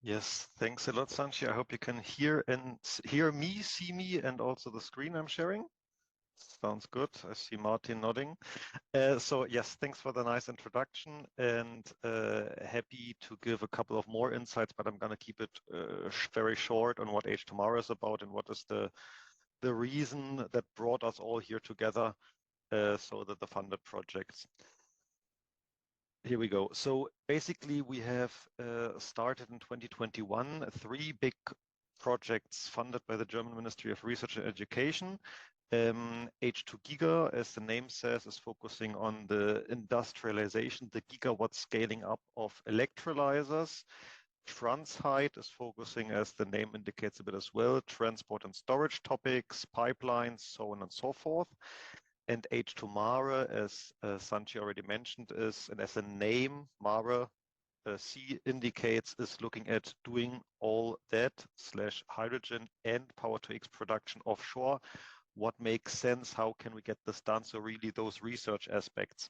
Yes, thanks a lot, Sanchi. I hope you can hear hear me, see me, and also the screen I'm sharing. Sounds good. I see Martin nodding. So yes, thanks for the nice introduction, and happy to give a couple of more insights, but I'm going to keep it very short on what H₂Mare is about and what is the reason that brought us all here together, so that the funded projects. Here we go. So basically, we have started in 2021 3 big projects funded by the German Ministry of Research and Education. H₂Giga, as the name says, is focusing on the industrialization, the gigawatt scaling up of electrolyzers. TransHyde is focusing, as the name indicates a bit as well, transport and storage topics, pipelines, so on and so forth. And H₂Mare, as Sanchi already mentioned, is, and as a name, Mare, C indicates, is looking at doing all that / hydrogen and power-to-X production offshore. What makes sense? How can we get this done? So really those research aspects.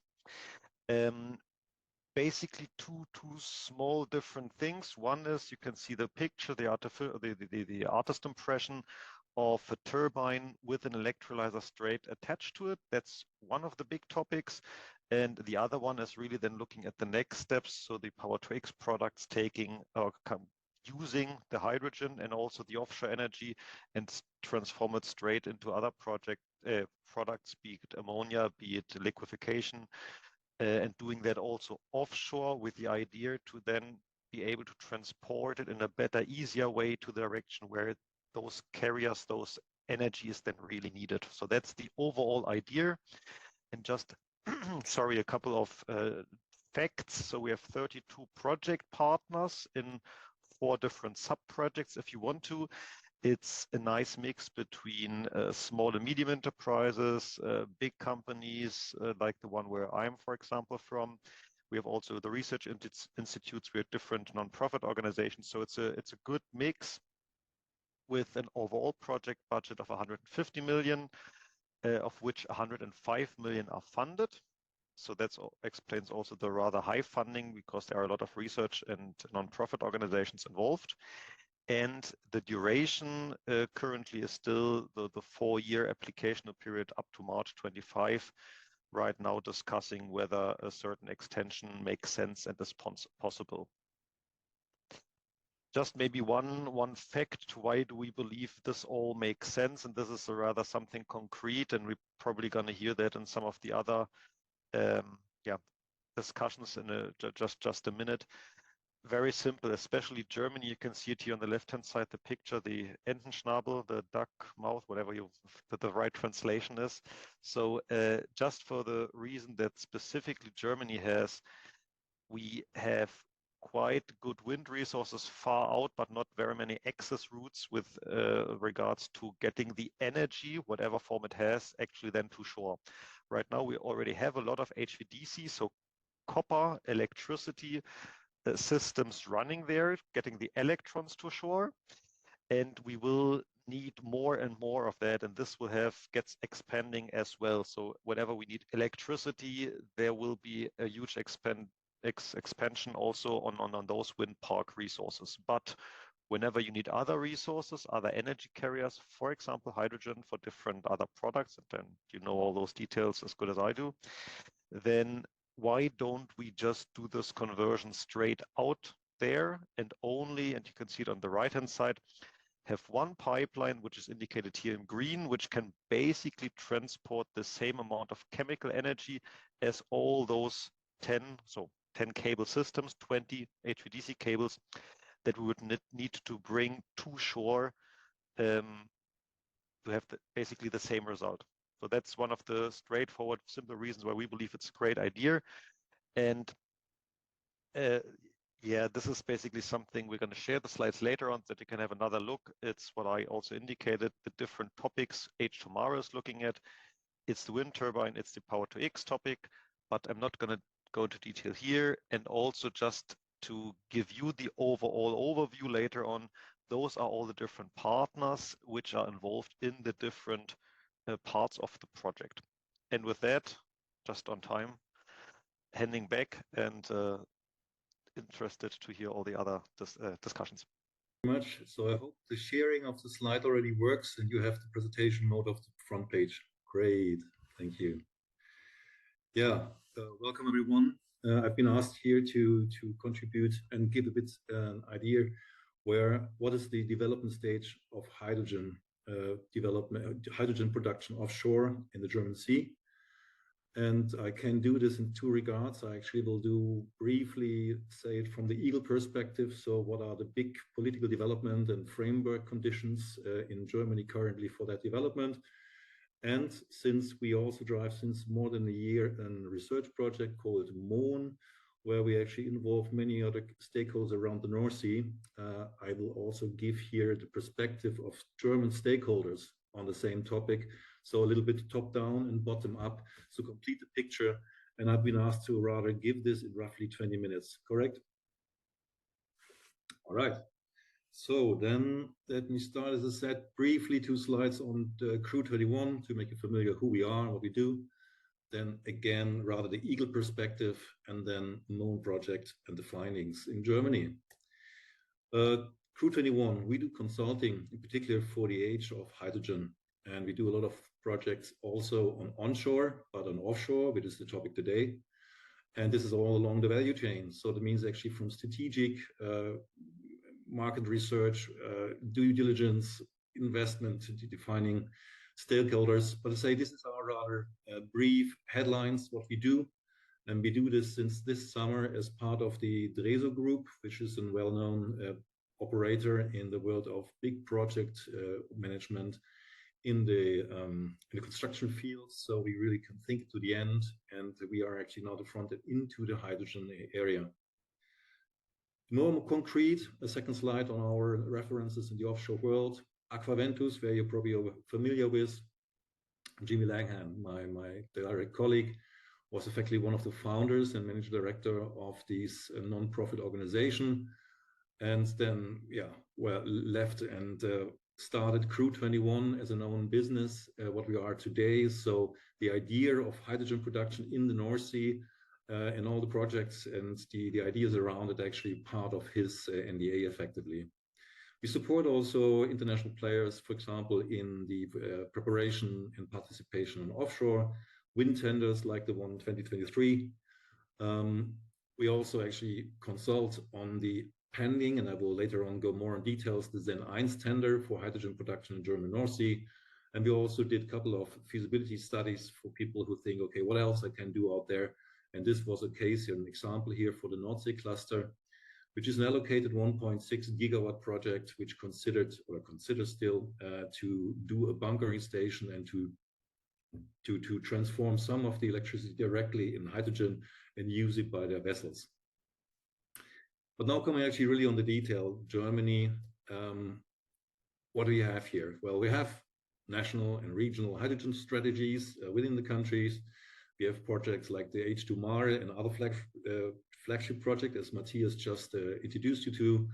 Basically two small different things. One is you can see the picture, the artist impression of a turbine with an electrolyzer straight attached to it. That's one of the big topics. And the other one is really then looking at the next steps. So the power-to-X products taking using the hydrogen and also the offshore energy and transform it straight into other products, be it ammonia, be it liquefaction, and doing that also offshore with the idea to then be able to transport it in a better, easier way to the direction where those carriers, those energy is then really needed. So that's the overall idea. And just, sorry, a couple of facts. So we have 32 project partners in 4 different sub-projects if you want to. It's a nice mix between small and medium enterprises, big companies like the one where I'm, for example, from. We have also the research institutes. We have different non-profit organizations. So it's a good mix with an overall project budget of 150 million, of which 105 million are funded. So that explains also the rather high funding, because there are a lot of research and non-profit organizations involved. And the duration currently is still the 4-year application period up to March 25. Right now discussing whether a certain extension makes sense and is possible. Just maybe one fact, why do we believe this all makes sense? And this is rather something concrete, and we're probably going to hear that in some of the other discussions in just a minute. Very simple, especially Germany. You can see it here on the left-hand side, the picture, the Entenschnabel, the duck mouth, whatever the right translation is. So just for the reason that specifically Germany has, we have quite good wind resources far out, but not very many access routes with regards to getting the energy, whatever form it has, actually then to shore. Right now, we already have a lot of HVDC, so copper, electricity, systems running there, getting the electrons to shore, and we will need more and more of that, and this will gets expanding as well. So whenever we need electricity, there will be a huge expansion also on those wind park resources. But whenever you need other resources, other energy carriers, for example, hydrogen for different other products, and then you know all those details as good as I do, then why don't we just do this conversion straight out there and only, and you can see it on the right-hand side, have one pipeline, which is indicated here in green, which can basically transport the same amount of chemical energy as all those 10 cable systems, 20 HVDC cables that we would need to bring to shore to have basically the same result. So that's one of the straightforward, simple reasons why we believe it's a great idea. And this is basically something we're going to share the slides later on, that you can have another look. It's what I also indicated, the different topics H₂Mare is looking at. It's the wind turbine, it's the power-to-X topic, but I'm not going to go into detail here. And also just to give you the overall overview later on, those are all the different partners which are involved in the different parts of the project. And with that, just on time, handing back and interested to hear all the other discussions. Much. So I hope the sharing of the slide already works and you have the presentation mode of the front page. Great, thank you. Yeah, welcome everyone. I've been asked here to contribute and give a bit an idea what is the development stage of hydrogen hydrogen production offshore in the German Sea. And I can do this in two regards. I actually will do briefly say it from the Eagle perspective. So what are the big political development and framework conditions in Germany currently for that development? And since we also drive since more than a year a research project called MON, where we actually involve many other stakeholders around the North Sea, I will also give here the perspective of German stakeholders on the same topic. So a little bit top down and bottom up to complete the picture. And I've been asked to rather give this in roughly 20 minutes, correct? All right. So then let me start, as I said, briefly 2 slides on the H₂Mare to make you familiar who we are and what we do. Then again, rather the Eagle perspective, and then MON project and the findings in Germany. H₂Mare, we do consulting, in particular for the age of hydrogen. And we do a lot of projects also on onshore, but on offshore, which is the topic today. And this is all along the value chain. So that means actually from strategic market research, due diligence, investment, to defining stakeholders. But to say this is our rather brief headlines, what we do. And we do this since this summer as part of the Dreso Group, which is a well-known operator in the world of big project management in the construction field. So we really can think to the end, and we are actually now the front end into the hydrogen area. More concrete, a second slide on our references in the offshore world. Aquaventus, where you're probably familiar with. Jimmy Langham, my direct colleague, was effectively one of the founders and managing director of this non-profit organization. And then, left and started H₂Mare as an own business, what we are today. So the idea of hydrogen production in the North Sea and all the projects and the ideas around it actually part of his NDA effectively. We support also international players, for example, in the preparation and participation on offshore wind tenders like the one in 2023. We also actually consult on the pending, and I will later on go more in details, the Zen 1 tender for hydrogen production in German North Sea. And we also did a couple of feasibility studies for people who think, okay, what else I can do out there? And this was a case here, an example here for the North Sea cluster, which is an allocated 1.6 gigawatt project, which considers still to do a bunkering station and to transform some of the electricity directly in hydrogen and use it by their vessels. But now coming actually really on the detail, Germany, what do we have here? Well, we have national and regional hydrogen strategies within the countries. We have projects like the H₂Mare and other flagship project, as Matthias just introduced you to,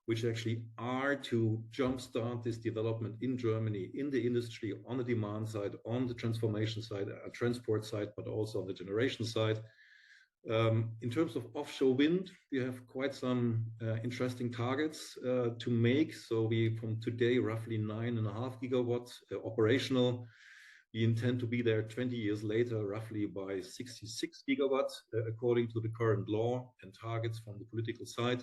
which actually are to jumpstart this development in Germany, in the industry, on the demand side, on the transformation side, transport side, but also on the generation side. In terms of offshore wind, we have quite some interesting targets to make. So we, from today, roughly 9.5 gigawatts operational. We intend to be there 20 years later, roughly by 66 gigawatts, according to the current law and targets from the political side.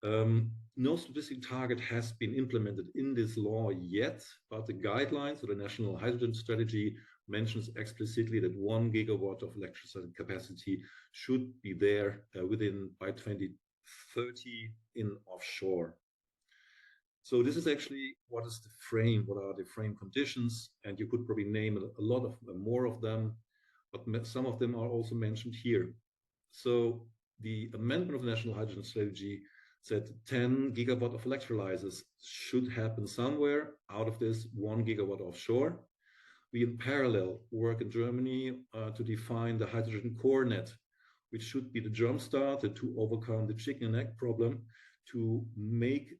No specific target has been implemented in this law yet, but the guidelines of the National Hydrogen Strategy mentions explicitly that 1 gigawatt of electricity capacity should be there by 2030 in offshore. So this is actually what is the frame, what are the frame conditions, and you could probably name a lot of more of them, but some of them are also mentioned here. So the amendment of the National Hydrogen Strategy said 10 gigawatt of electrolyzers should happen somewhere. Out of this, 1 gigawatt offshore. We in parallel work in Germany to define the hydrogen core net, which should be the jumpstart to overcome the chicken and egg problem, to make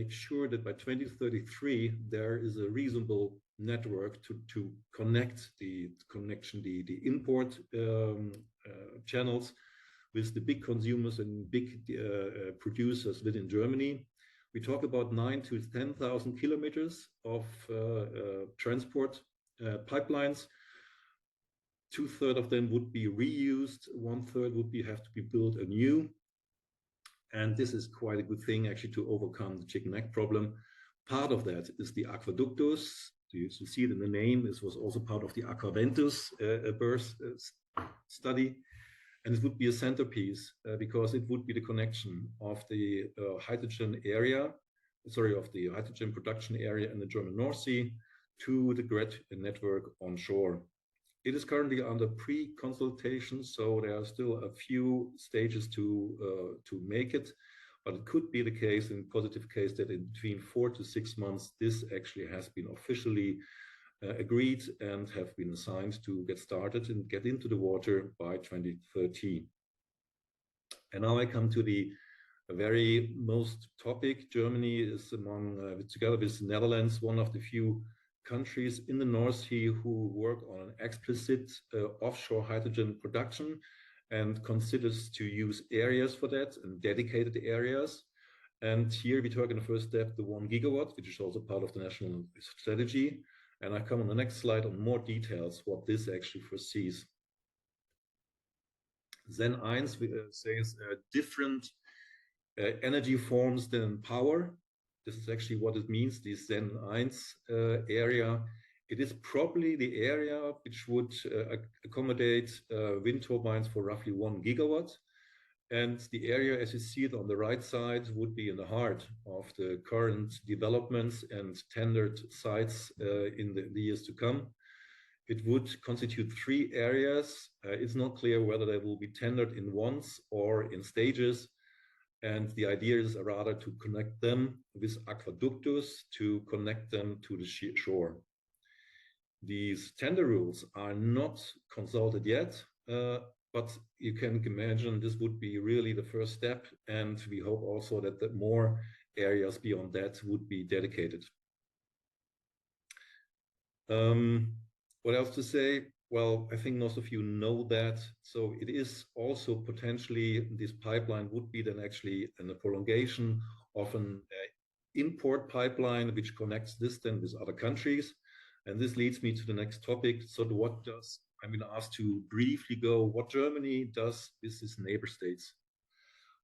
sure that by 2033 there is a reasonable network to connect the import channels with the big consumers and big producers within Germany. We talk about 9,000 to 10,000 kilometers of transport pipelines. 2/3 of them would be reused, 1/3 would have to be built anew. And this is quite a good thing actually to overcome the chicken egg problem. Part of that is the aqueductus. You see it in the name. This was also part of the Aquaventus birth study. And it would be a centerpiece because it would be the connection of the hydrogen production area in the German North Sea to the grid network onshore. It is currently under pre-consultation, so there are still a few stages to make it, but it could be the case, in positive case, that in between 4 to 6 months, this actually has been officially agreed and have been assigned to get started and get into the water by 2030. And now I come to the very most topic. Germany is together with the Netherlands, one of the few countries in the North Sea who work on an explicit offshore hydrogen production and considers to use areas for that and dedicated areas. And here we talk in the first step, the 1 gigawatt, which is also part of the national strategy. And I come on the next slide on more details, what this actually foresees. Zen 1 says different energy forms than power. This is actually what it means, the Zen 1 area. It is probably the area which would accommodate wind turbines for roughly 1 gigawatt. And the area, as you see it on the right side, would be in the heart of the current developments and tendered sites in the years to come. It would constitute 3 areas. It's not clear whether they will be tendered in once or in stages. And the idea is rather to connect them with aqueductus to connect them to the shore. These tender rules are not consulted yet, but you can imagine this would be really the first step. And we hope also that more areas beyond that would be dedicated. What else to say? Well, I think most of you know that. So it is also potentially, this pipeline would be then actually a prolongation of an import pipeline, which connects this then with other countries. And this leads me to the next topic. So I'm going to ask to briefly go what Germany does with its neighbor states.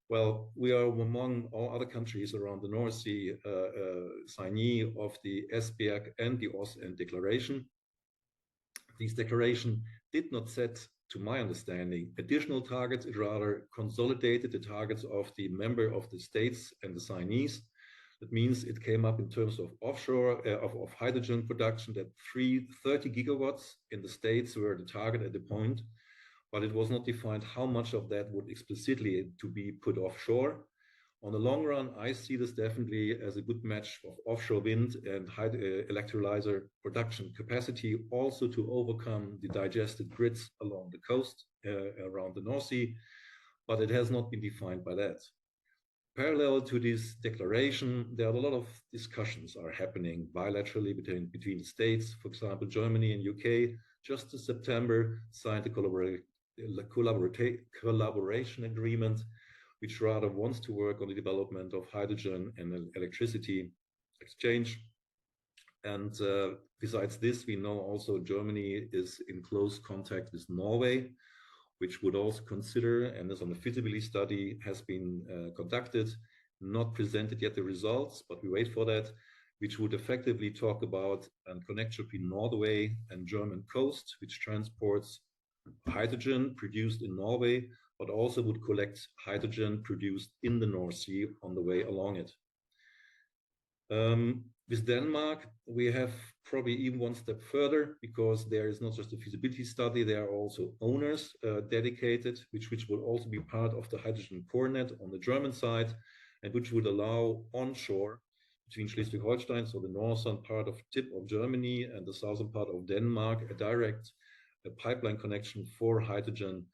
Well, we are among all other countries around the North Sea, signee of the Esbjerg and the Ostend Declaration. This declaration did not set, to my understanding, additional targets. It rather consolidated the targets of the member of the states and the signees. That means it came up in terms of offshore, of hydrogen production, that 30 gigawatts in the states were the target at the point, but it was not defined how much of that would explicitly to be put offshore. On the long run, I see this definitely as a good match of offshore wind and electrolyzer production capacity, also to overcome the digested grids along the coast around the North Sea, but it has not been defined by that. Parallel to this declaration, there are a lot of discussions are happening bilaterally between the states. For example, Germany and UK just in September signed a collaboration agreement, which rather wants to work on the development of hydrogen and electricity exchange. And besides this, we know also Germany is in close contact with Norway, which would also consider, and as on the feasibility study has been conducted, not presented yet the results, but we wait for that, which would effectively talk about a connection between Norway and German coast, which transports hydrogen produced in Norway, but also would collect hydrogen produced in the North Sea on the way along it. With Denmark, we have probably even one step further, because there is not just a feasibility study, there are also owners dedicated, which will also be part of the hydrogen core net on the German side, and which would allow onshore between Schleswig-Holstein, so the northern part of tip of Germany, and the southern part of Denmark, a direct pipeline connection for hydrogen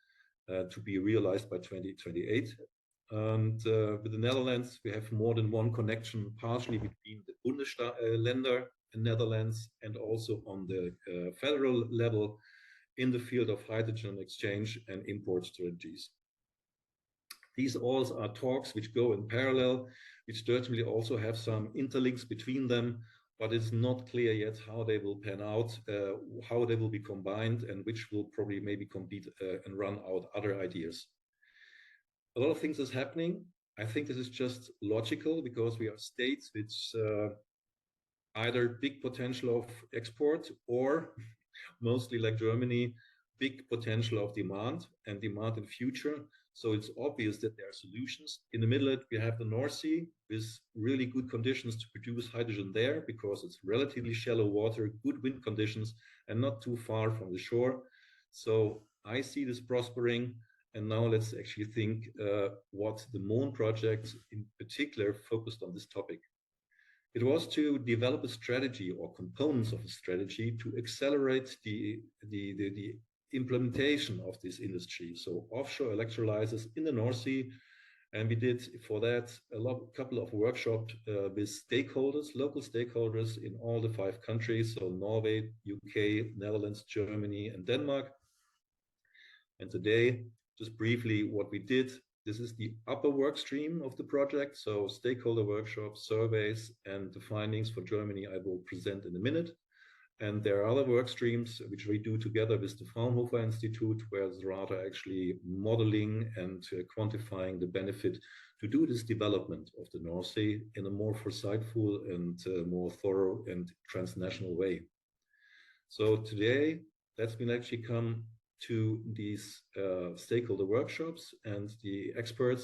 to be realized by 2028. And with the Netherlands, we have more than one connection, partially between the Bundesländer in Netherlands and also on the federal level in the field of hydrogen exchange and import strategies. These all are talks which go in parallel, which certainly also have some interlinks between them, but it's not clear yet how they will pan out, how they will be combined, and which will probably maybe compete and run out other ideas. A lot of things is happening. I think this is just logical because we are states which either big potential of export or mostly like Germany, big potential of demand and demand in future. So it's obvious that there are solutions. In the middle, we have the North Sea with really good conditions to produce hydrogen there because it's relatively shallow water, good wind conditions, and not too far from the shore. So I see this prospering. And now let's actually think what the MON project in particular focused on this topic. It was to develop a strategy or components of a strategy to accelerate the implementation of this industry. So offshore electrolyzers in the North Sea. And we did for that a couple of workshops with stakeholders, local stakeholders in all the 5 countries. So Norway, UK, Netherlands, Germany, and Denmark. And today, just briefly what we did, this is the upper work stream of the project. So stakeholder workshops, surveys, and the findings for Germany I will present in a minute. And there are other work streams which we do together with the Fraunhofer Institute, where it's rather actually modeling and quantifying the benefit to do this development of the North Sea in a more foresightful and more thorough and transnational way. So today, let's actually come to these stakeholder workshops and the experts.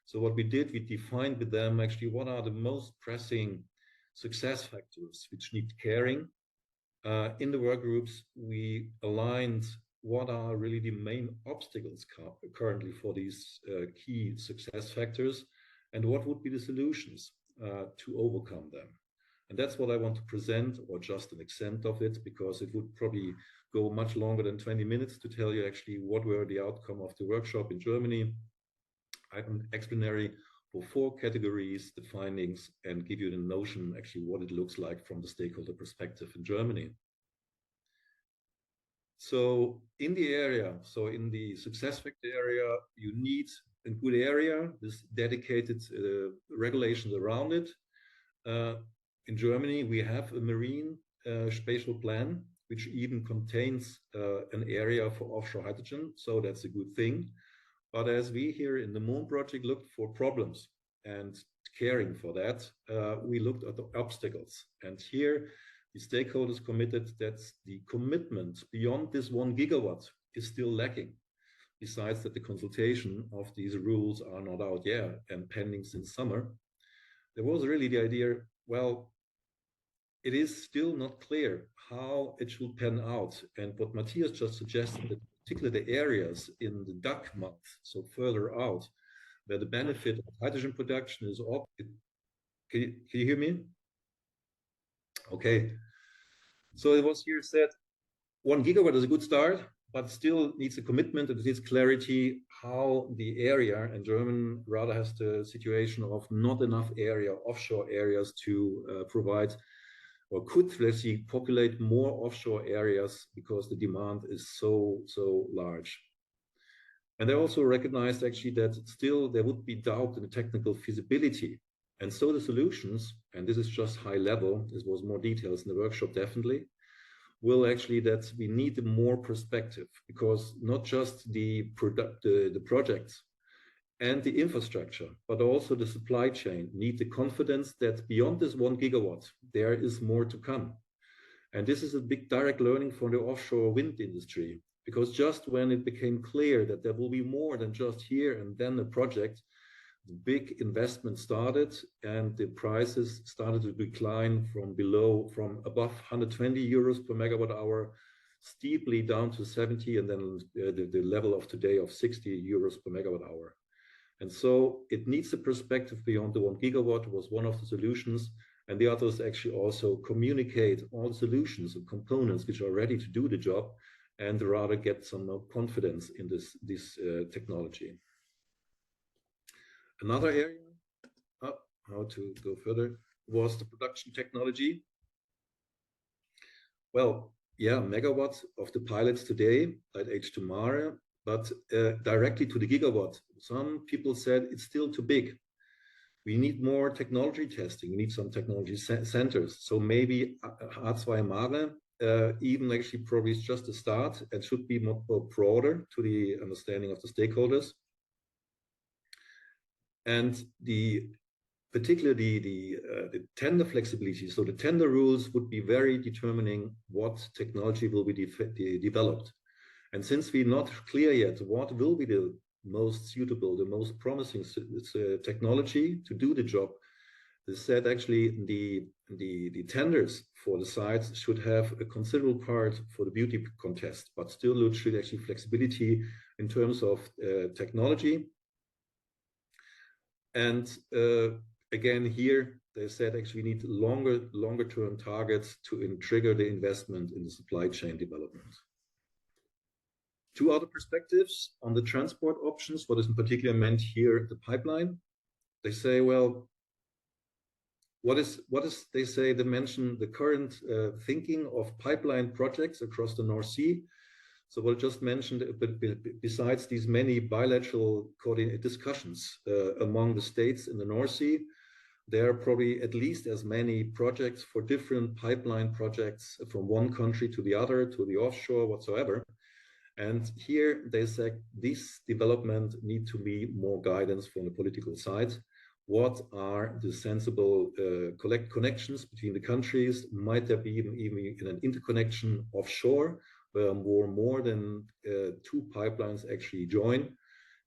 So what we did, we defined with them actually what are the most pressing success factors which need caring. In the work groups, we aligned what are really the main obstacles currently for these key success factors and what would be the solutions to overcome them. And that's what I want to present, or just an extent of it, because it would probably go much longer than 20 minutes to tell you actually what were the outcome of the workshop in Germany. I have an explanatory for 4 categories, the findings, and give you the notion actually what it looks like from the stakeholder perspective in Germany. So in the area, so in the success factor area, you need a good area with dedicated regulations around it. In Germany, we have a marine spatial plan, which even contains an area for offshore hydrogen. So that's a good thing. But as we here in the MON project looked for problems and caring for that, we looked at the obstacles. And here, the stakeholders committed that the commitment beyond this 1 gigawatt is still lacking. Besides that the consultation of these rules are not out yet and pending since summer, there was really the idea, well, it is still not clear how it should pan out. And what Matthias just suggested, that particularly the areas in the duck month, so further out, where the benefit of hydrogen production is up. Can you hear me? Okay. So it was here said 1 gigawatt is a good start, but still needs a commitment and it needs clarity how the area, and Germany rather has the situation of not enough area, offshore areas to provide, or could let's see populate more offshore areas because the demand is so large. And they also recognized actually that still there would be doubt in the technical feasibility. And so the solutions, and this is just high level, this was more details in the workshop definitely, will actually that we need more perspective, because not just the projects and the infrastructure, but also the supply chain need the confidence that beyond this 1 gigawatt, there is more to come. And this is a big direct learning for the offshore wind industry, because just when it became clear that there will be more than just here and then a project, the big investment started and the prices started to decline from above 120 euros per megawatt hour, steeply down to 70, and then the level of today of 60 euros per megawatt hour. And so it needs a perspective beyond the 1 gigawatt was one of the solutions. And the others actually also communicate all the solutions and components which are ready to do the job and rather get some more confidence in this technology. Another area, how to go further, was the production technology. Well, yeah, megawatts of the pilots today at H₂Mare, but directly to the gigawatt, some people said it's still too big. We need more technology testing. We need some technology centers. So maybe H₂Mare even actually probably is just a start and should be more broader to the understanding of the stakeholders. And particularly the tender flexibility. So the tender rules would be very determining what technology will be developed. And since we're not clear yet what will be the most suitable, the most promising technology to do the job, they said actually the tenders for the sites should have a considerable part for the beauty contest, but still should actually flexibility in terms of technology. And again, here they said actually we need longer term targets to trigger the investment in the supply chain development. Two other perspectives on the transport options. What is in particular meant here, the pipeline. They say, well, they say they mention the current thinking of pipeline projects across the North Sea. So what I just mentioned, besides these many bilateral discussions among the states in the North Sea, there are probably at least as many projects for different pipeline projects from one country to the other, to the offshore, whatsoever. And here they say this development need to be more guidance from the political side. What are the sensible connections between the countries? Might there be even an interconnection offshore where more than 2 pipelines actually join?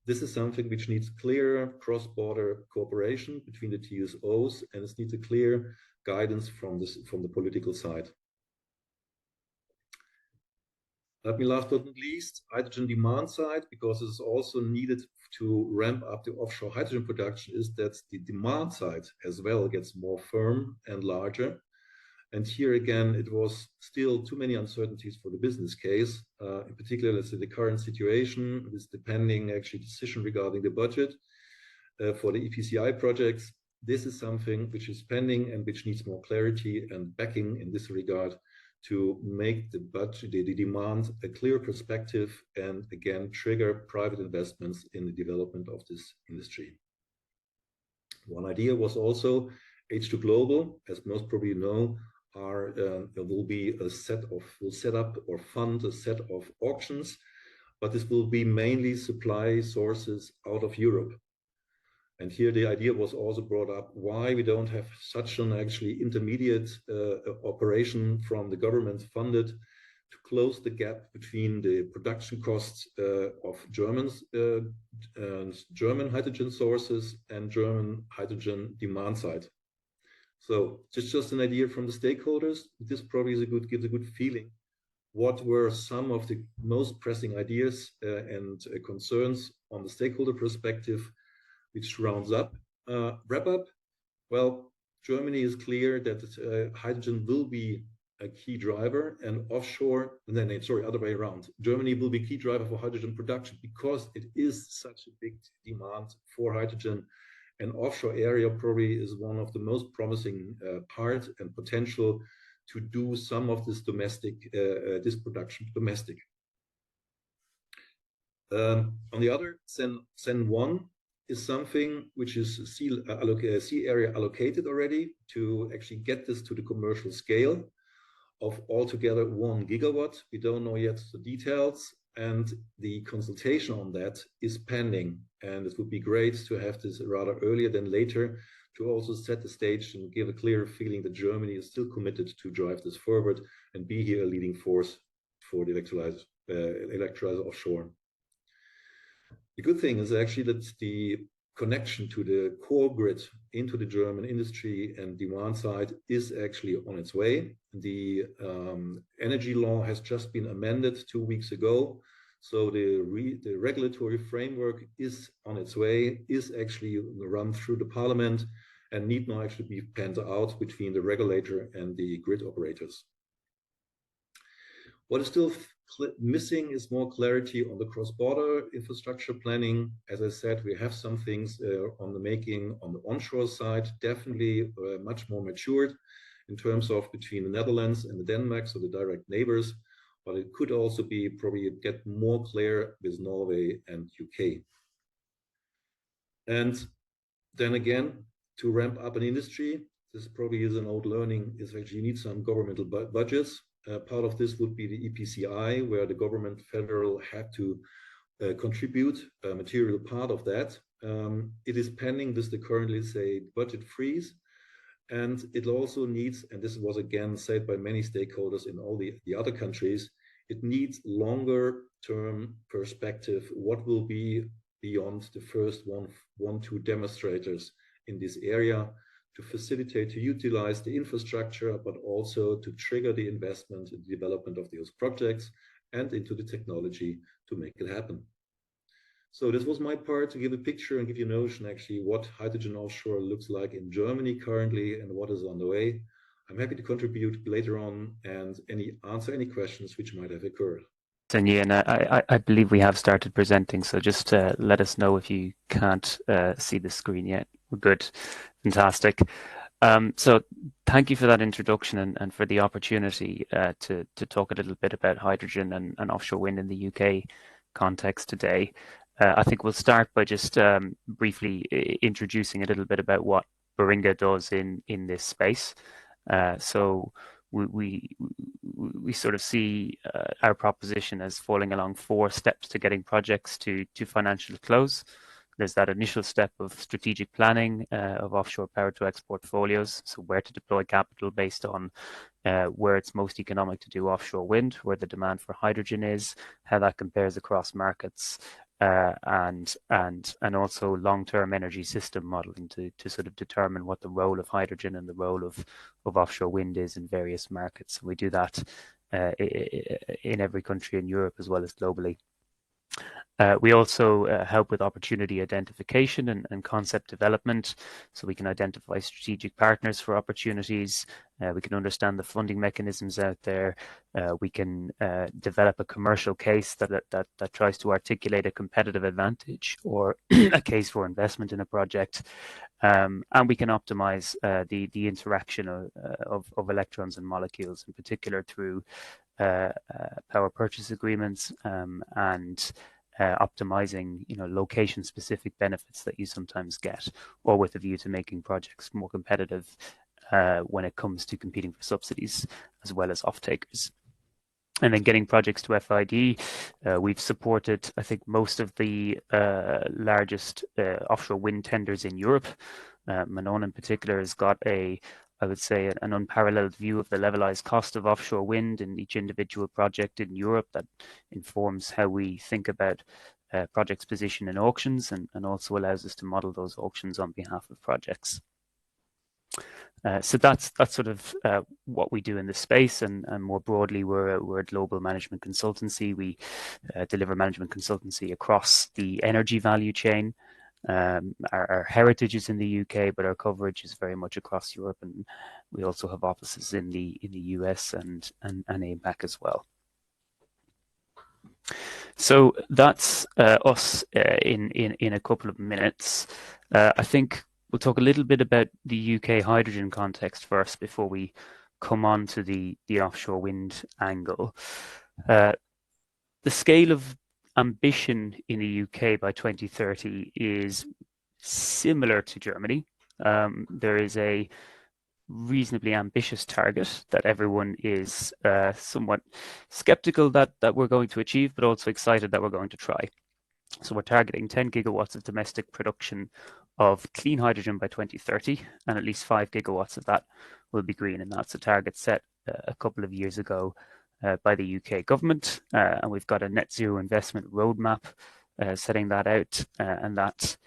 This is something which needs clear cross-border cooperation between the TSOs, and it needs a clear guidance from the political side. Let me last but not least, hydrogen demand side, because it's also needed to ramp up the offshore hydrogen production, is that the demand side as well gets more firm and larger. And here again, it was still too many uncertainties for the business case. In particular, let's say the current situation is depending actually decision regarding the budget for the EPCI projects. This is something which is pending and which needs more clarity and backing in this regard to make the budget, the demand a clear perspective, and again trigger private investments in the development of this industry. One idea was also H2 Global, as most probably know, will set up or fund a set of auctions, but this will be mainly supply sources out of Europe. And here the idea was also brought up why we don't have such an actually intermediate operation from the government funded to close the gap between the production costs of German hydrogen sources and German hydrogen demand side. So just an idea from the stakeholders. This probably gives a good feeling. What were some of the most pressing ideas and concerns on the stakeholder perspective, which rounds up, wrap up? Well, Germany is clear that hydrogen will be a key driver, and offshore, and then, sorry, other way around. Germany will be key driver for hydrogen production because it is such a big demand for hydrogen. And offshore area probably is one of the most promising part and potential to do some of this this production domestic. On the other, Sen 1 is something which is sea area allocated already to actually get this to the commercial scale of altogether 1 gigawatt. We don't know yet the details, and the consultation on that is pending. And it would be great to have this rather earlier than later to also set the stage and give a clear feeling that Germany is still committed to drive this forward and be here a leading force for the electrolyzer offshore. The good thing is actually that the connection to the core grid into the German industry and demand side is actually on its way. The energy law has just been amended 2 weeks ago. So the regulatory framework is on its way, is actually run through the parliament and need not actually be panned out between the regulator and the grid operators. What is still missing is more clarity on the cross-border infrastructure planning. As I said, we have some things on the making on the onshore side, definitely much more matured in terms of between the Netherlands and the Denmark, so the direct neighbors. but it could also be probably get more clear with Norway and UK. And then again, to ramp up an industry, this probably is an old learning, is actually you need some governmental budgets. Part of this would be the EPCI, where the government federal have to contribute a material part of that. It is pending this, the currently say budget freeze. And it also needs, and this was again said by many stakeholders in all the other countries, it needs longer term perspective. What will be beyond the first two demonstrators in this area to facilitate, to utilize the infrastructure, but also to trigger the investment in the development of those projects and into the technology to make it happen. So this was my part, to give a picture and give you a notion actually what hydrogen offshore looks like in Germany currently and what is on the way. I'm happy to contribute later on and answer any questions which might have occurred. And I believe we have started presenting, so just let us know if you can't see the screen yet. We're good. Fantastic. So thank you for that introduction and for the opportunity to talk a little bit about hydrogen and offshore wind in the UK context today. I think we'll start by just briefly introducing a little bit about what Baringa does in this space. So we sort of see our proposition as falling along 4 steps to getting projects to financial close. There's that initial step of strategic planning of offshore power to X portfolios, so where to deploy capital based on where it's most economic to do offshore wind, where the demand for hydrogen is, how that compares across markets, and also long-term energy system modeling to sort of determine what the role of hydrogen and the role of offshore wind is in various markets. We do that in every country in Europe as well as globally. We also help with opportunity identification and concept development, so we can identify strategic partners for opportunities. We can understand the funding mechanisms out there. We can develop a commercial case that tries to articulate a competitive advantage or a case for investment in a project. And we can optimize the interaction of electrons and molecules, in particular through power purchase agreements and optimizing, location-specific benefits that you sometimes get, or with a view to making projects more competitive when it comes to competing for subsidies as well as off-takers. And then getting projects to FID, we've supported, I think, most of the largest offshore wind tenders in Europe. Manon in particular has got I would say, an unparalleled view of the levelized cost of offshore wind in each individual project in Europe that informs how we think about projects' position in auctions and also allows us to model those auctions on behalf of projects. So that's sort of what we do in this space, and more broadly, we're a global management consultancy. We deliver management consultancy across the energy value chain. Our heritage is in the UK, but our coverage is very much across Europe, and we also have offices in the US and APAC as well. So that's us in a couple of minutes. I think we'll talk a little bit about the UK hydrogen context first before we come on to the offshore wind angle. The scale of ambition in the UK by 2030 is similar to Germany. There is a reasonably ambitious target that everyone is somewhat skeptical that we're going to achieve, but also excited that we're going to try. So we're targeting 10 gigawatts of domestic production of clean hydrogen by 2030, and at least 5 gigawatts of that will be green, and that's a target set a couple of years ago by the UK government, and we've got a net zero investment roadmap setting that out, and that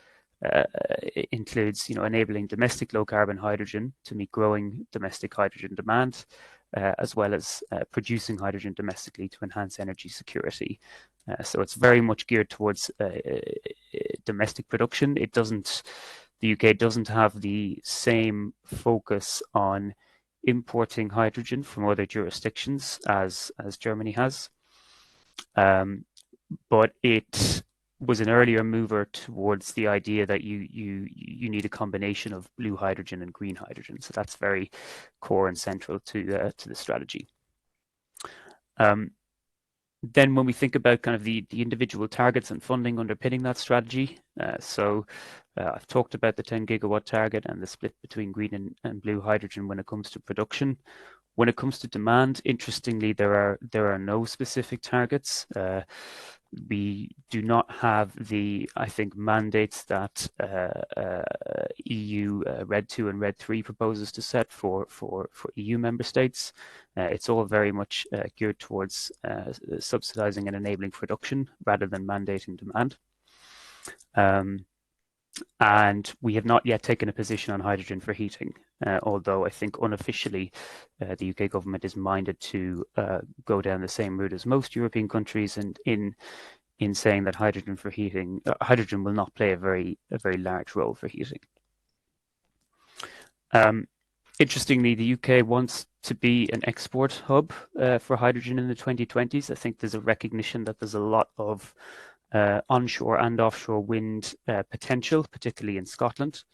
includes, enabling domestic low carbon hydrogen to meet growing domestic hydrogen demand, as well as producing hydrogen domestically to enhance energy security. So it's very much geared towards domestic production. The UK doesn't have the same focus on importing hydrogen from other jurisdictions as Germany has, but it was an earlier mover towards the idea that you need a combination of blue hydrogen and green hydrogen. So that's very core and central to the strategy. Then when we think about kind of the individual targets and funding underpinning that strategy, I've talked about the 10 gigawatt target and the split between green and blue hydrogen when it comes to production. When it comes to demand, interestingly, there are no specific targets. We do not have the, I think, mandates that EU RED II and RED III proposes to set for EU member states. It's all very much geared towards subsidizing and enabling production rather than mandating demand. And we have not yet taken a position on hydrogen for heating, although I think unofficially the UK government is minded to go down the same route as most European countries, and in saying that hydrogen for heating, hydrogen will not play a very large role for heating. Interestingly, the UK wants to be an export hub for hydrogen in the 2020s. I think there's a recognition that there's a lot of onshore and offshore wind potential, particularly in Scotland,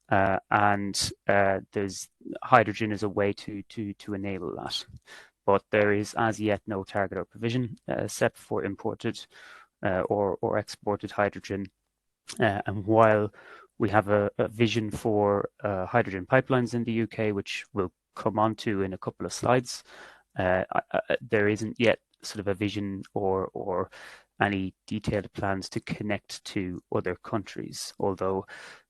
and there's hydrogen is a way to enable that. But there is as yet no target or provision set for imported or exported hydrogen. And while we have a vision for hydrogen pipelines in the UK, which we'll come on to in a couple of slides, there isn't yet sort of a vision or any detailed plans to connect to other countries, although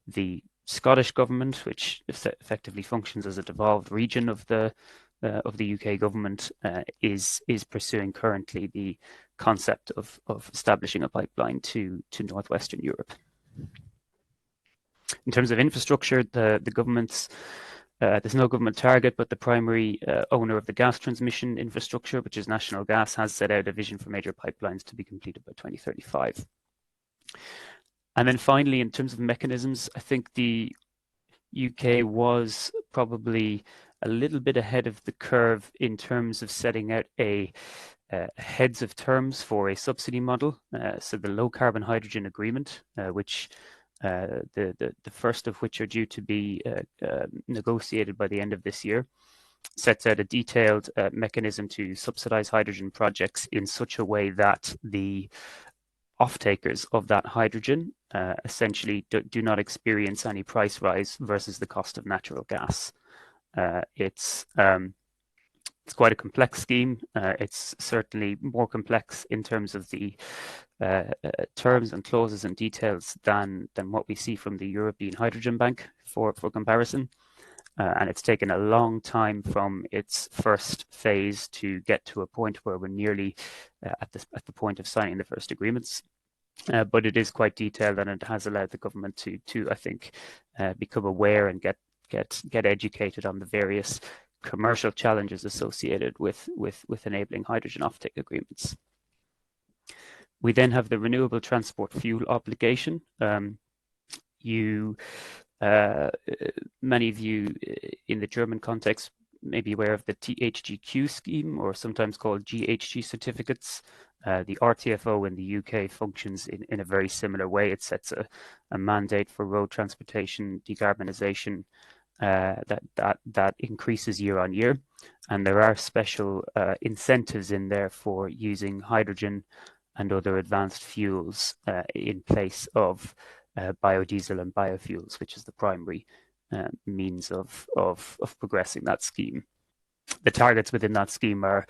the Scottish government, which effectively functions as a devolved region of the UK government, is pursuing currently the concept of establishing a pipeline to northwestern Europe. In terms of infrastructure, the government's there's no government target, but the primary owner of the gas transmission infrastructure, which is National Gas, has set out a vision for major pipelines to be completed by 2035. And then finally, in terms of mechanisms, I think the UK was probably a little bit ahead of the curve in terms of setting out a heads of terms for a subsidy model. So the low carbon hydrogen agreement, which the first of which are due to be negotiated by the end of this year, sets out a detailed mechanism to subsidize hydrogen projects in such a way that the off-takers of that hydrogen essentially do not experience any price rise versus the cost of natural gas. It's quite a complex scheme. It's certainly more complex in terms of the terms and clauses and details than what we see from the European Hydrogen Bank for comparison. And it's taken a long time from its first phase to get to a point where we're nearly at the point of signing the first agreements. But it is quite detailed, and it has allowed the government to I think become aware and get educated on the various commercial challenges associated with enabling hydrogen offtake agreements. We then have the renewable transport fuel obligation. Many of you in the German context may be aware of the THGQ scheme, or sometimes called GHG certificates. The RTFO in the UK functions in a very similar way. It sets a mandate for road transportation decarbonisation that increases year on year, and there are special incentives in there for using hydrogen and other advanced fuels in place of biodiesel and biofuels, which is the primary means of progressing that scheme. The targets within that scheme are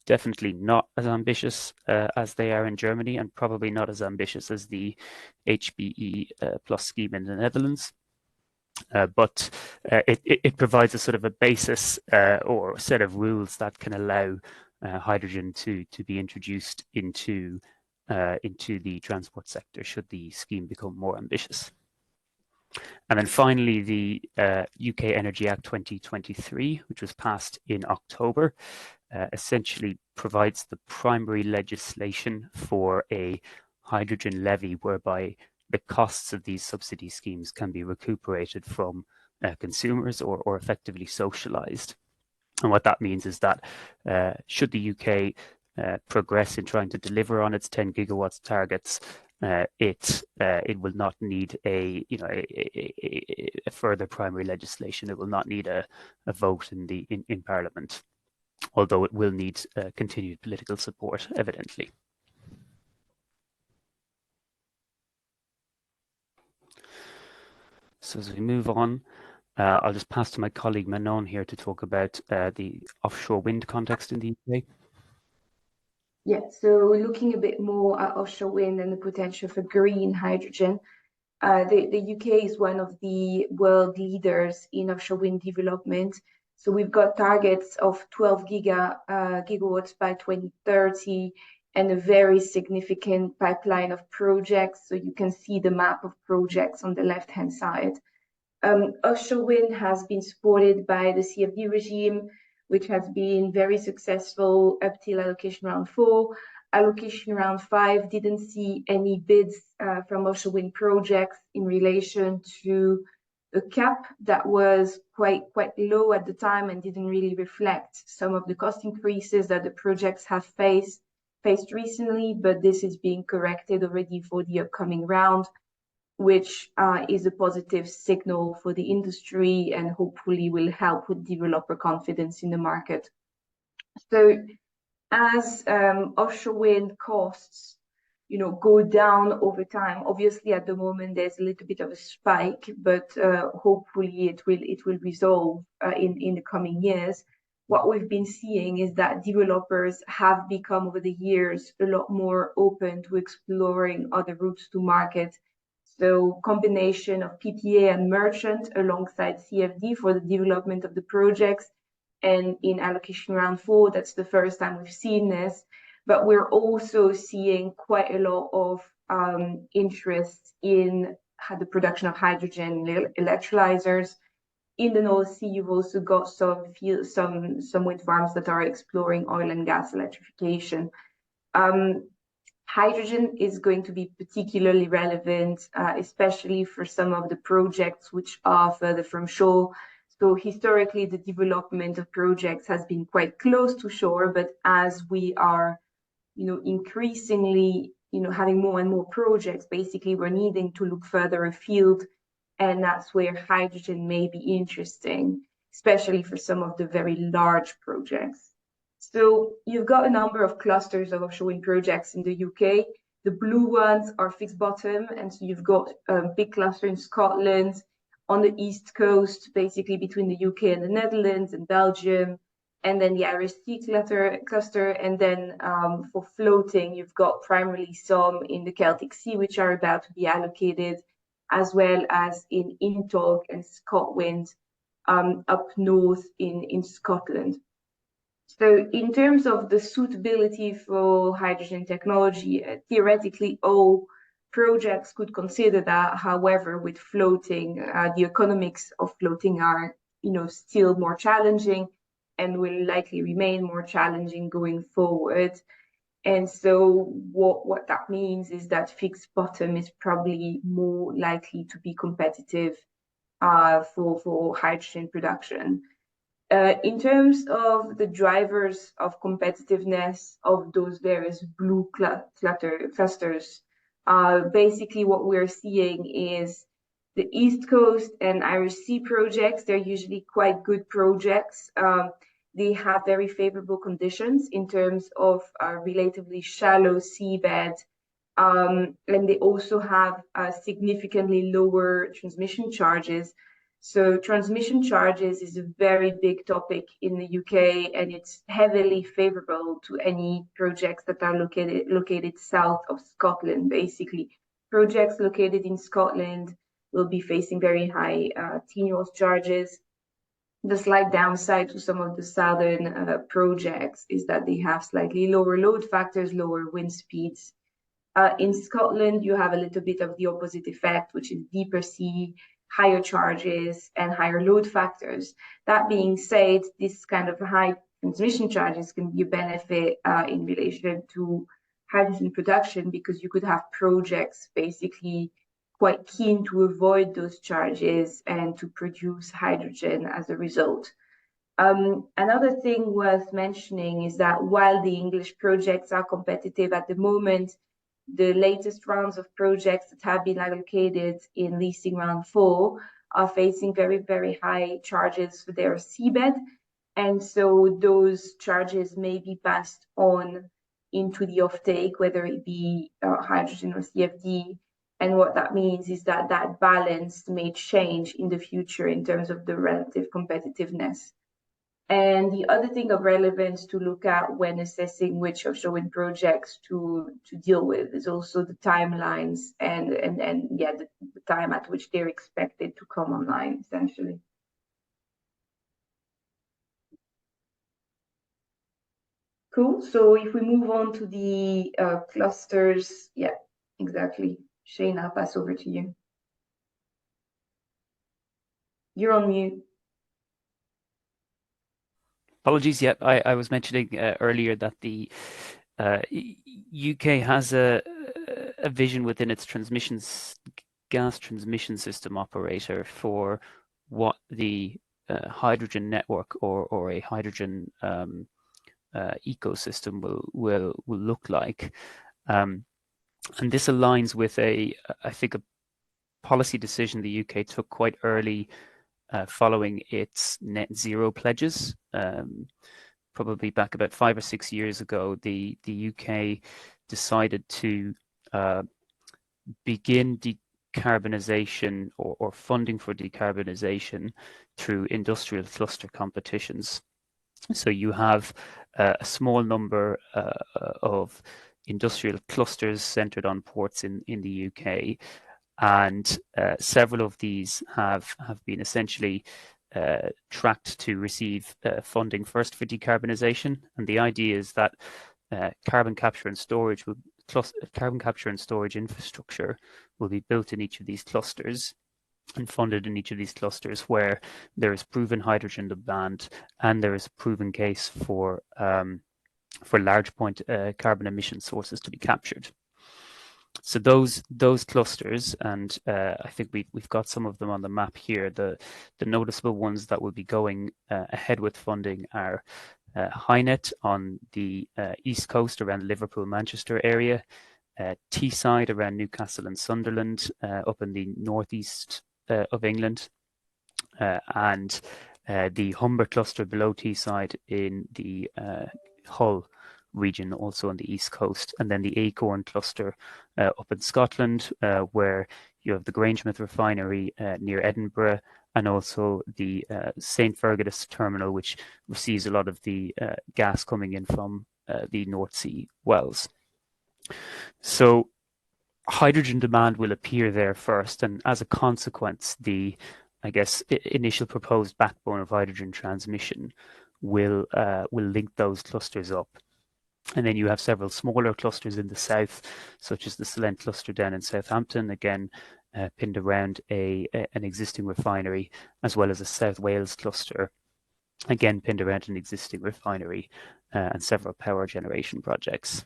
definitely not as ambitious as they are in Germany, and probably not as ambitious as the HBE plus scheme in the Netherlands. But it provides a sort of a basis or a set of rules that can allow hydrogen to be introduced into the transport sector should the scheme become more ambitious. And then finally, the UK Energy Act 2023, which was passed in October, essentially provides the primary legislation for a hydrogen levy, whereby the costs of these subsidy schemes can be recuperated from consumers or effectively socialized. And what that means is that should the UK progress in trying to deliver on its 10 gigawatts targets, it will not need a further primary legislation. It will not need a vote in Parliament. although it will need continued political support, evidently. So as we move on, I'll just pass to my colleague Manon here to talk about the offshore wind context in the UK. Yeah, so looking a bit more at offshore wind and the potential for green hydrogen, the UK is one of the world leaders in offshore wind development. So we've got targets of 12 gigawatts by 2030 and a very significant pipeline of projects. So you can see the map of projects on the left-hand side. Offshore wind has been supported by the CFD regime, which has been very successful up till allocation round 4. Allocation round 5 didn't see any bids from offshore wind projects in relation to a cap that was quite low at the time and didn't really reflect some of the cost increases that the projects have faced recently, but this is being corrected already for the upcoming round, which is a positive signal for the industry and hopefully will help with developer confidence in the market. So as offshore wind costs, go down over time, obviously at the moment there's a little bit of a spike, but hopefully it will resolve in the coming years. What we've been seeing is that developers have become over the years a lot more open to exploring other routes to market. So combination of PPA and merchant alongside CFD for the development of the projects. And in allocation round 4, that's the first time we've seen this. But we're also seeing quite a lot of interest in the production of hydrogen electrolyzers. In the North Sea, you've also got some wind farms that are exploring oil and gas electrification. Hydrogen is going to be particularly relevant, especially for some of the projects which are further from shore. So historically, the development of projects has been quite close to shore, but as we are, increasingly, having more and more projects, basically we're needing to look further afield, and that's where hydrogen may be interesting, especially for some of the very large projects. So you've got a number of clusters of offshore wind projects in the UK. The blue ones are fixed bottom, and so you've got a big cluster in Scotland, on the east coast, basically between the UK and the Netherlands and Belgium, and then the Irish Sea cluster, and then for floating, you've got primarily some in the Celtic Sea, which are about to be allocated, as well as in Intog and ScotWind up north in Scotland. So in terms of the suitability for hydrogen technology, theoretically all projects could consider that. However, with floating, the economics of floating are, still more challenging and will likely remain more challenging going forward. And so what that means is that fixed bottom is probably more likely to be competitive for hydrogen production. In terms of the drivers of competitiveness of those various blue clusters, basically what we're seeing is the East Coast and Irish Sea projects. They're usually quite good projects. They have very favorable conditions in terms of relatively shallow seabed, and they also have significantly lower transmission charges. So transmission charges is a very big topic in the UK, and it's heavily favorable to any projects that are located south of Scotland. Basically, projects located in Scotland will be facing very high TNUoS charges. The slight downside to some of the southern projects is that they have slightly lower load factors, lower wind speeds. In Scotland, you have a little bit of the opposite effect, which is deeper sea, higher charges and higher load factors. That being said, this kind of high transmission charges can be a benefit in relation to hydrogen production, because you could have projects basically quite keen to avoid those charges and to produce hydrogen as a result. Another thing worth mentioning is that while the English projects are competitive at the moment, the latest rounds of projects that have been allocated in leasing round 4 are facing very, very high charges for their seabed. And so those charges may be passed on into the offtake, whether it be hydrogen or CFD. And what that means is that that balance may change in the future in terms of the relative competitiveness. And the other thing of relevance to look at when assessing which offshore wind projects to deal with is also the timelines and the time at which they're expected to come online, essentially. Cool. So if we move on to the clusters, yeah, exactly. Shane, I'll pass over to you. You're on mute. Apologies. Yeah, I was mentioning earlier that the UK has a vision within its gas transmission system operator for what the hydrogen network or a hydrogen ecosystem will look like, and this aligns with I think a policy decision the UK took quite early following its net zero pledges. Probably back about 5 or 6 years ago, the UK decided to begin decarbonisation or funding for decarbonisation through industrial cluster competitions. So you have a small number of industrial clusters centred on ports in the UK, and several of these have been essentially tracked to receive funding first for decarbonisation. And the idea is that carbon capture and storage infrastructure will be built in each of these clusters and funded in each of these clusters where there is proven hydrogen demand and there is a proven case for large point carbon emission sources to be captured. So those clusters, and I think we've got some of them on the map here. The noticeable ones that will be going ahead with funding are HyNet on the east coast around Liverpool, Manchester area, Teesside around Newcastle and Sunderland, up in the northeast of England, and the Humber cluster below Teesside in the Hull region, also on the east coast, and then the Acorn cluster up in Scotland, where you have the Grangemouth refinery near Edinburgh, and also the St. Fergus terminal, which receives a lot of the gas coming in from the North Sea wells. So hydrogen demand will appear there first, and as a consequence, the, I guess, initial proposed backbone of hydrogen transmission will link those clusters up. And then you have several smaller clusters in the south, such as the Solent cluster down in Southampton, again pinned around an existing refinery, as well as a South Wales cluster, again pinned around an existing refinery, and several power generation projects.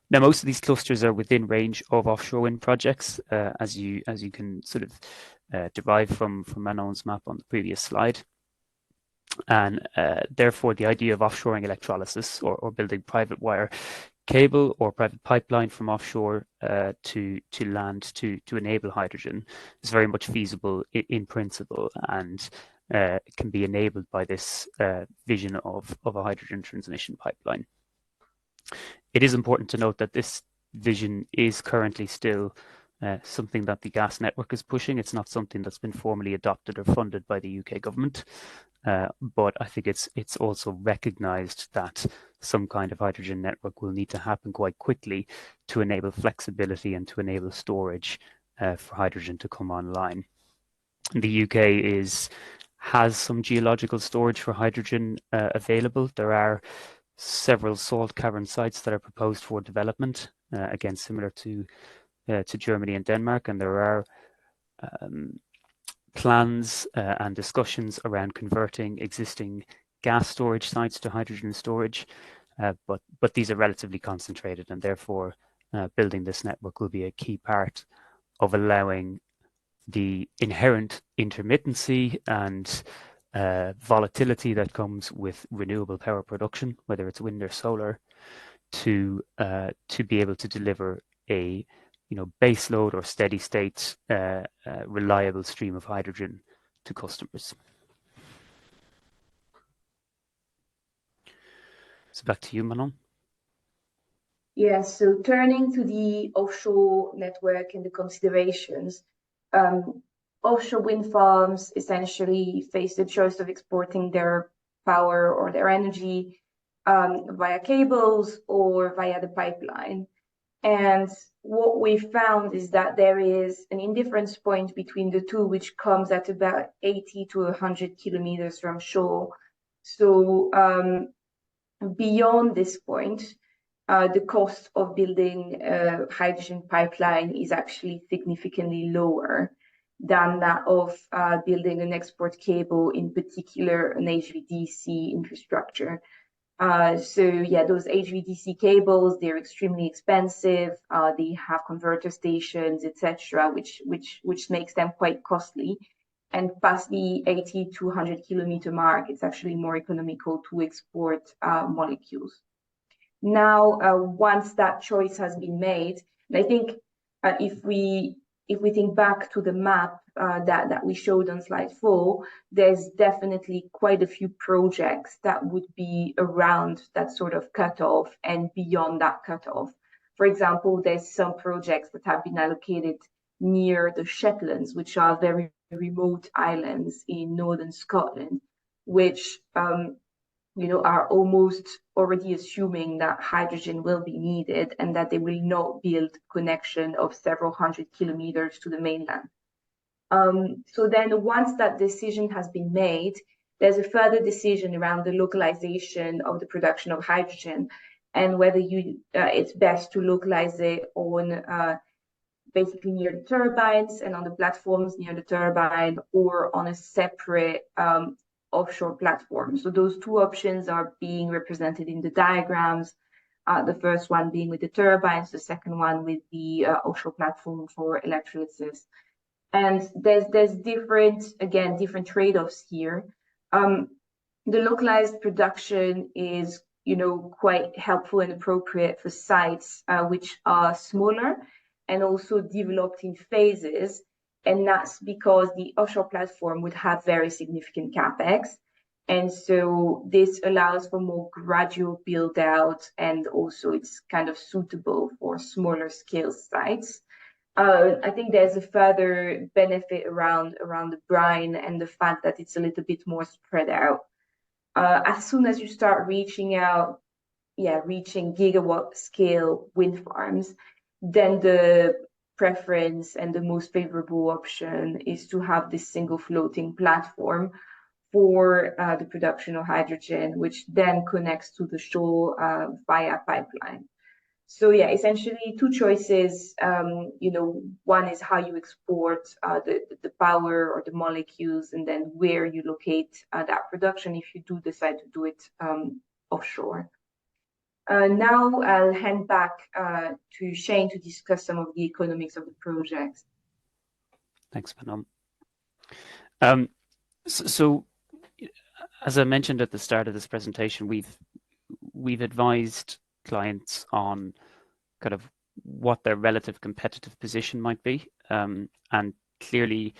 Now, most of these clusters are within range of offshore wind projects, as you can sort of derive from Manon's map on the previous slide. And therefore, the idea of offshoring electrolysis or building private wire cable or private pipeline from offshore to land to enable hydrogen is very much feasible in principle, and can be enabled by this vision of a hydrogen transmission pipeline. It is important to note that this vision is currently still something that the gas network is pushing. It's not something that's been formally adopted or funded by the UK government. But I think it's also recognised that some kind of hydrogen network will need to happen quite quickly to enable flexibility and to enable storage for hydrogen to come online. The UK has some geological storage for hydrogen available. There are several salt cavern sites that are proposed for development, again similar to Germany and Denmark, and there are plans and discussions around converting existing gas storage sites to hydrogen storage, but these are relatively concentrated, and therefore building this network will be a key part of allowing the inherent intermittency and volatility that comes with renewable power production, whether it's wind or solar, to be able to deliver a base load or steady state reliable stream of hydrogen to customers. So back to you, Manon. Yes, so turning to the offshore network and the considerations, offshore wind farms essentially face the choice of exporting their power or their energy via cables or via the pipeline. And what we found is that there is an indifference point between the two, which comes at about 80 to 100 kilometers from shore. So beyond this point, the cost of building a hydrogen pipeline is actually significantly lower than that of building an export cable, in particular an HVDC infrastructure. So yeah, those HVDC cables, they're extremely expensive. They have converter stations, etc., which makes them quite costly. And past the 80 to 100 kilometer mark, it's actually more economical to export molecules. Now, once that choice has been made, and I think if we think back to the map that we showed on slide 4, there's definitely quite a few projects that would be around that sort of cutoff and beyond that cutoff. For example, there's some projects that have been allocated near the Shetlands, which are very remote islands in northern Scotland, which are almost already assuming that hydrogen will be needed and that they will not build connection of several hundred kilometers to the mainland. So then once that decision has been made, there's a further decision around the localization of the production of hydrogen and whether it's best to localize it on basically near the turbines and on the platforms near the turbine, or on a separate offshore platform. So those two options are being represented in the diagrams. The first one being with the turbines, the second one with the offshore platform for electrolysis. And there's different trade-offs here. The localized production is, quite helpful and appropriate for sites which are smaller and also developed in phases. And that's because the offshore platform would have very significant capex. And so this allows for more gradual build out, and also it's kind of suitable for smaller scale sites. I think there's a further benefit around the brine and the fact that it's a little bit more spread out. As soon as you start reaching gigawatt scale wind farms, then the preference and the most favorable option is to have this single floating platform for the production of hydrogen, which then connects to the shore via pipeline. So yeah, essentially two choices. One is how you export the power or the molecules, and then where you locate that production if you do decide to do it offshore. Now I'll hand back to Shane to discuss some of the economics of the project. Thanks, Manon. So, as I mentioned at the start of this presentation, we've advised clients on kind of what their relative competitive position might be, and clearly,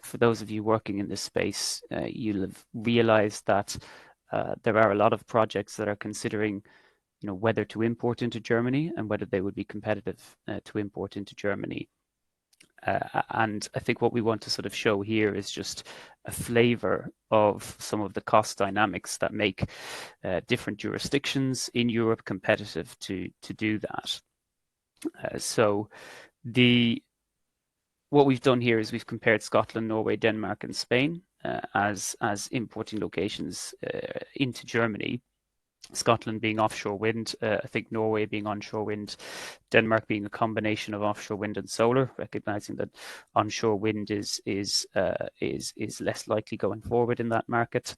for those of you working in this space, you'll have realized that there are a lot of projects that are considering whether to import into Germany and whether they would be competitive to import into Germany. And I think what we want to sort of show here is just a flavor of some of the cost dynamics that make different jurisdictions in Europe competitive to do that. So what we've done here is we've compared Scotland, Norway, Denmark, and Spain as importing locations into Germany. Scotland being offshore wind, I think Norway being onshore wind, Denmark being a combination of offshore wind and solar, recognizing that onshore wind is less likely going forward in that market,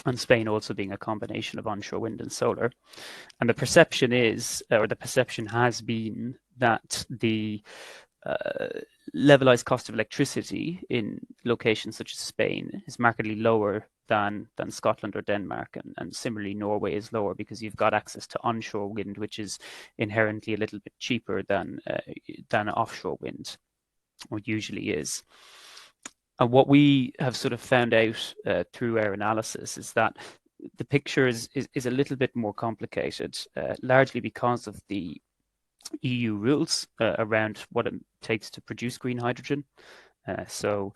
and Spain also being a combination of onshore wind and solar. And the perception is, or the perception has been, that the levelized cost of electricity in locations such as Spain is markedly lower than Scotland or Denmark, and similarly Norway is lower because you've got access to onshore wind, which is inherently a little bit cheaper than offshore wind, or usually is. And what we have sort of found out through our analysis is that the picture is a little bit more complicated, largely because of the EU rules around what it takes to produce green hydrogen. So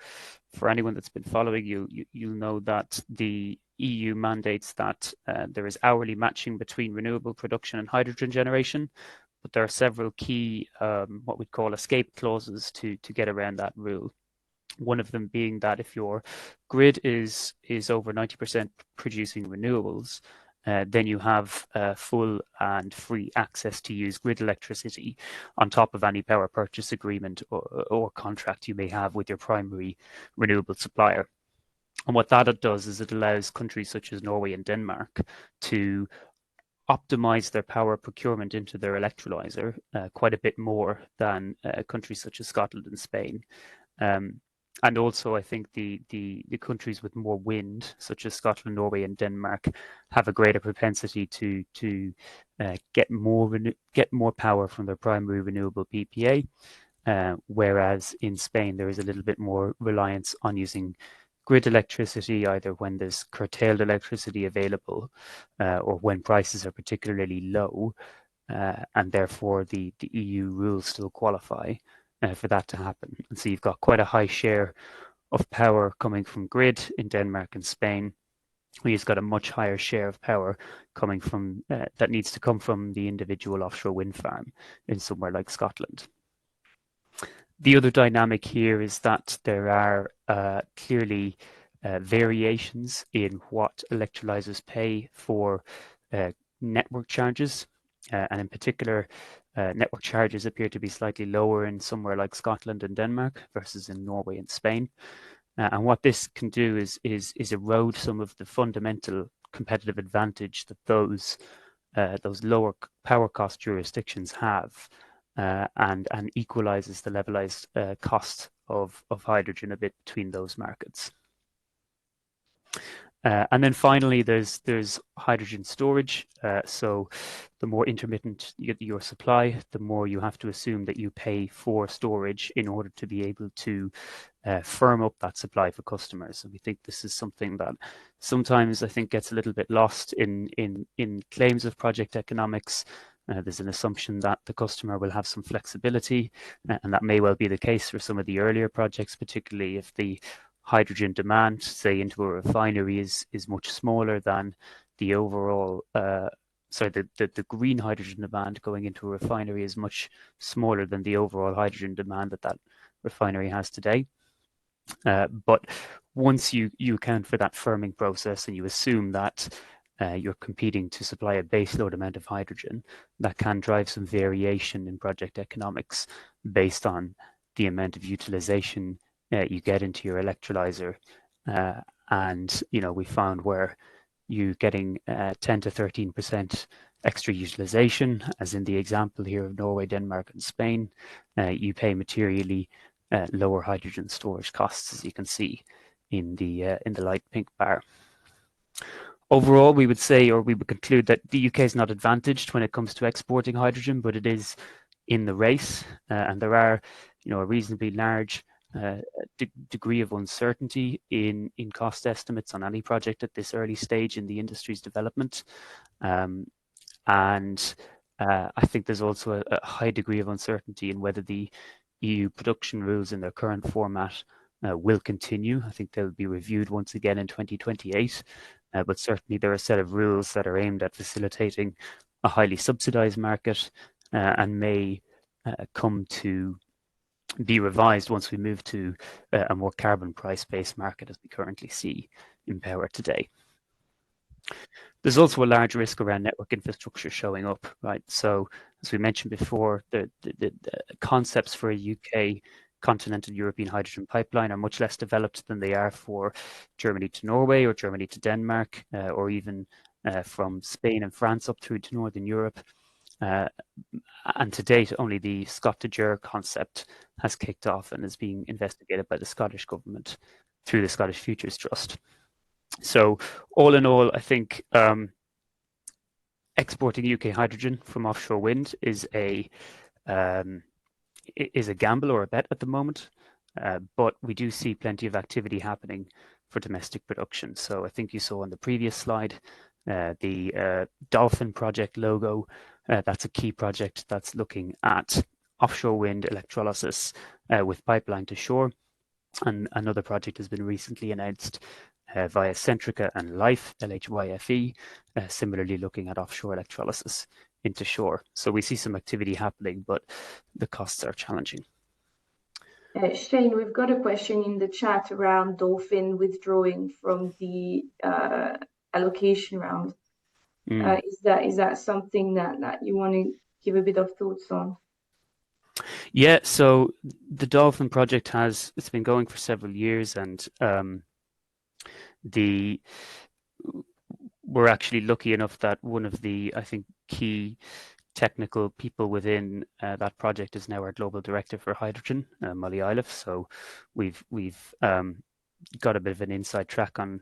for anyone that's been following you'll know that the EU mandates that there is hourly matching between renewable production and hydrogen generation, but there are several key what we'd call escape clauses to get around that rule. One of them being that if your grid is over 90% producing renewables, then you have full and free access to use grid electricity on top of any power purchase agreement or contract you may have with your primary renewable supplier. And what that does is it allows countries such as Norway and Denmark to optimize their power procurement into their electrolyzer quite a bit more than countries such as Scotland and Spain. And also, I think the countries with more wind, such as Scotland, Norway, and Denmark, have a greater propensity to get more power from their primary renewable PPA, whereas in Spain there is a little bit more reliance on using grid electricity, either when there's curtailed electricity available or when prices are particularly low, and therefore the EU rules still qualify for that to happen. And so you've got quite a high share of power coming from grid in Denmark and Spain. We've got a much higher share of power coming from that needs to come from the individual offshore wind farm in somewhere like Scotland. The other dynamic here is that there are clearly variations in what electrolyzers pay for network charges, and in particular, network charges appear to be slightly lower in somewhere like Scotland and Denmark versus in Norway and Spain. And what this can do is erode some of the fundamental competitive advantage that those lower power cost jurisdictions have, and equalizes the levelized cost of hydrogen a bit between those markets. And then finally, there's hydrogen storage. So the more intermittent your supply, the more you have to assume that you pay for storage in order to be able to firm up that supply for customers. And we think this is something that sometimes I think gets a little bit lost in claims of project economics. There's an assumption that the customer will have some flexibility, and that may well be the case for some of the earlier projects, particularly if the hydrogen demand, say, into a refinery is much smaller than the overall, the green hydrogen demand going into a refinery is much smaller than the overall hydrogen demand that refinery has today. But once you account for that firming process and you assume that you're competing to supply a baseload amount of hydrogen, that can drive some variation in project economics based on the amount of utilization you get into your electrolyzer. And we found where you getting 10 to 13% extra utilization, as in the example here of Norway, Denmark, and Spain, you pay materially lower hydrogen storage costs, as you can see in the light pink bar. Overall, we would say, or we would conclude, that the UK is not advantaged when it comes to exporting hydrogen, but it is in the race, and there are, a reasonably large degree of uncertainty in cost estimates on any project at this early stage in the industry's development. And I think there's also a high degree of uncertainty in whether the EU production rules in their current format will continue. I think they'll be reviewed once again in 2028, but certainly there are a set of rules that are aimed at facilitating a highly subsidized market and may come to be revised once we move to a more carbon price-based market as we currently see in power today. There's also a large risk around network infrastructure showing up, right? So as we mentioned before, the concepts for a UK continental European hydrogen pipeline are much less developed than they are for Germany to Norway or Germany to Denmark, or even from Spain and France up through to Northern Europe. And to date, only the Scott to Ger concept has kicked off and is being investigated by the Scottish government through the Scottish Futures Trust. So all in all, I think exporting UK hydrogen from offshore wind is a gamble or a bet at the moment. but we do see plenty of activity happening for domestic production. So I think you saw on the previous slide the Dolphin project logo. That's a key project that's looking at offshore wind electrolysis with pipeline to shore. And another project has been recently announced via Centrica and Life, LHYFE, similarly looking at offshore electrolysis into shore. So we see some activity happening, but the costs are challenging. Shane, we've got a question in the chat around Dolphin withdrawing from the allocation round. Is that something that you want to give a bit of thoughts on? Yeah, so the Dolphin project it's been going for several years, and we're actually lucky enough that one of the, I think, key technical people within that project is now our global director for hydrogen, Molly Iliff. So we've got a bit of an inside track on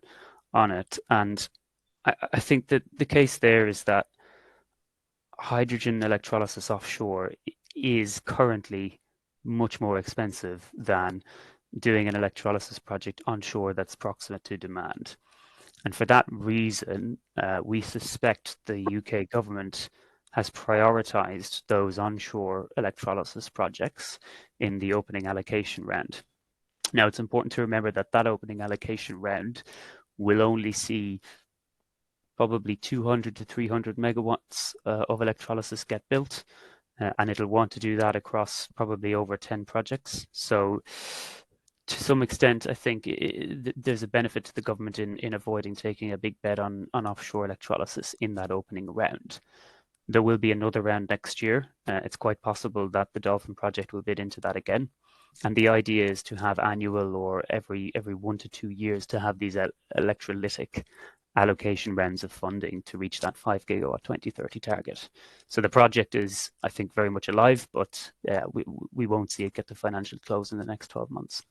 it, and I think that the case there is that hydrogen electrolysis offshore is currently much more expensive than doing an electrolysis project onshore that's proximate to demand. And for that reason, we suspect the UK government has prioritised those onshore electrolysis projects in the opening allocation round. Now, it's important to remember that that opening allocation round will only see probably 200 to 300 megawatts of electrolysis get built, and it'll want to do that across probably over 10 projects. So to some extent, I think there's a benefit to the government in avoiding taking a big bet on offshore electrolysis in that opening round. There will be another round next year. It's quite possible that the Dolphin project will bid into that again. And the idea is to have annual or every 1 to 2 years to have these electrolytic allocation rounds of funding to reach that 5 gigawatt 2030 target. So the project is, I think, very much alive, but we won't see it get to financial close in the next 12 months.